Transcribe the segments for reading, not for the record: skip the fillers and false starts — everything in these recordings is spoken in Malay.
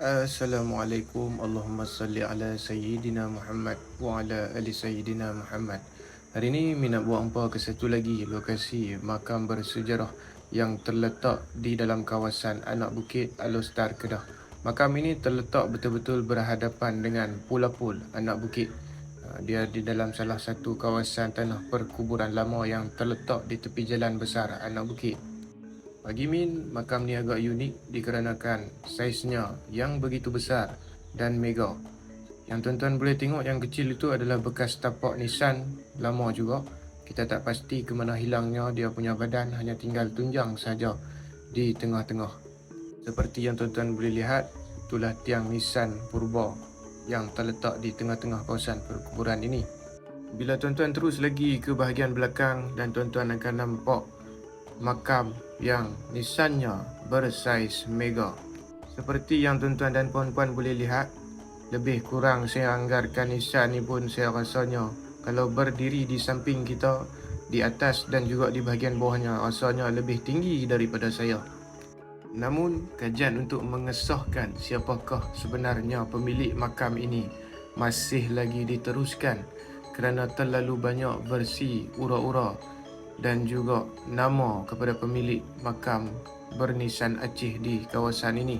Assalamualaikum. Allahumma salli ala Sayyidina Muhammad wa ala ali Sayyidina Muhammad. Hari ini Min nak buat hampa ke satu lagi lokasi makam bersejarah yang terletak di dalam kawasan Anak Bukit, Alor Setar, Kedah. Makam ini terletak betul-betul berhadapan dengan Pulapul, Anak Bukit. Dia di dalam salah satu kawasan tanah perkuburan lama yang terletak di tepi jalan besar Anak Bukit. Bagi Min, makam ni agak unik dikarenakan saiznya yang begitu besar dan mega. Yang tuan-tuan boleh tengok yang kecil itu adalah bekas tapak nisan lama juga. Kita tak pasti ke mana hilangnya dia punya badan, hanya tinggal tunjang saja di tengah-tengah. Seperti yang tuan-tuan boleh lihat, itulah tiang nisan purba yang terletak di tengah-tengah kawasan perkuburan ini. Bila tuan-tuan terus lagi ke bahagian belakang dan tuan-tuan akan nampak makam yang nisannya bersaiz mega. Seperti yang tuan-tuan dan puan-puan boleh lihat, lebih kurang saya anggarkan nisan ni pun saya rasanya kalau berdiri di samping kita, di atas dan juga di bahagian bawahnya, rasanya lebih tinggi daripada saya. Namun, kajian untuk mengesahkan siapakah sebenarnya pemilik makam ini masih lagi diteruskan kerana terlalu banyak versi ura-ura dan juga nama kepada pemilik makam bernisan Aceh di kawasan ini.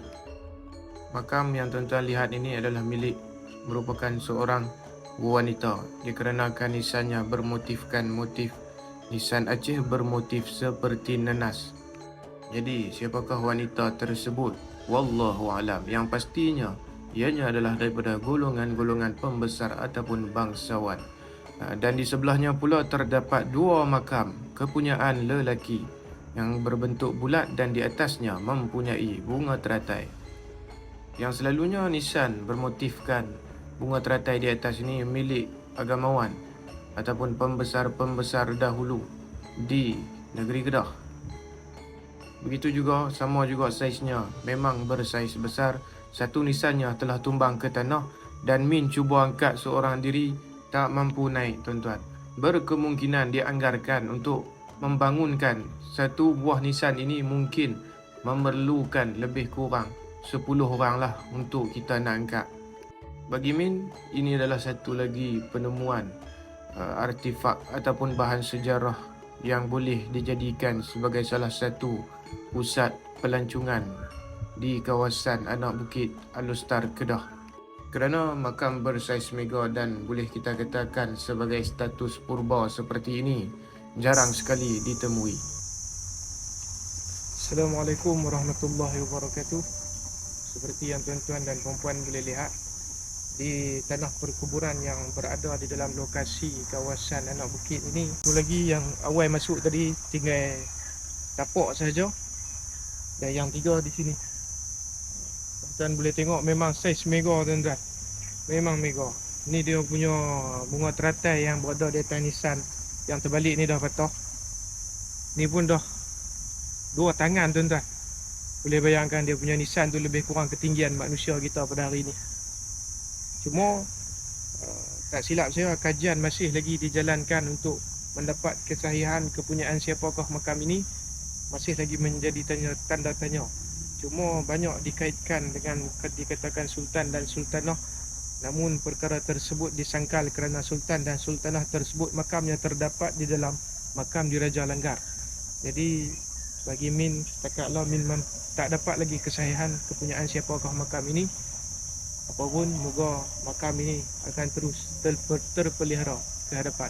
Makam yang tuan-tuan lihat ini adalah merupakan seorang wanita dikarenakan nisannya bermotifkan motif nisan Aceh bermotif seperti nenas. Jadi siapakah wanita tersebut? Wallahu alam. Yang pastinya ianya adalah daripada golongan-golongan pembesar ataupun bangsawan. Dan di sebelahnya pula terdapat dua makam kepunyaan lelaki yang berbentuk bulat dan di atasnya mempunyai bunga teratai. Yang selalunya nisan bermotifkan bunga teratai di atas ini milik agamawan ataupun pembesar-pembesar dahulu di negeri Kedah. Begitu juga, sama juga saiznya, memang bersaiz besar. Satu nisannya telah tumbang ke tanah dan Min cuba angkat seorang diri, tak mampu naik tuan-tuan. Berkemungkinan dianggarkan untuk membangunkan satu buah nisan ini mungkin memerlukan lebih kurang 10 orang lah untuk kita nak angkat. Bagi Min, ini adalah satu lagi penemuan artifak ataupun bahan sejarah yang boleh dijadikan sebagai salah satu pusat pelancongan di kawasan Anak Bukit, Alor Setar, Kedah. Kerana makam bersaiz mega dan boleh kita katakan sebagai status purba seperti ini jarang sekali ditemui. Assalamualaikum warahmatullahi wabarakatuh. Seperti yang tuan-tuan dan puan-puan boleh lihat, di tanah perkuburan yang berada di dalam lokasi kawasan Anak Bukit ini, satu lagi yang awal masuk tadi tinggal tapak saja, dan yang tiga di sini. Tuan boleh tengok memang saiz mega tuan-tuan. Memang mega. Ni dia punya bunga teratai yang berada di atas nisan yang terbalik ni dah patah. Ni pun dah 2 tangan tuan-tuan. Boleh bayangkan dia punya nisan tu lebih kurang ketinggian manusia kita pada hari ni. Cuma tak silap saya, kajian masih lagi dijalankan untuk mendapat kesahihan kepunyaan siapakah makam ini. Masih lagi menjadi tanda tanya. Cuma banyak dikaitkan dengan dikatakan sultan dan sultanah. Namun perkara tersebut disangkal kerana sultan dan sultanah tersebut makamnya terdapat di dalam makam Diraja Langgar. Jadi bagi Min, setakatlah Min tak dapat lagi kesahihan kepunyaan siapakah makam ini. Apapun, moga makam ini akan terus terpelihara ke hadapan.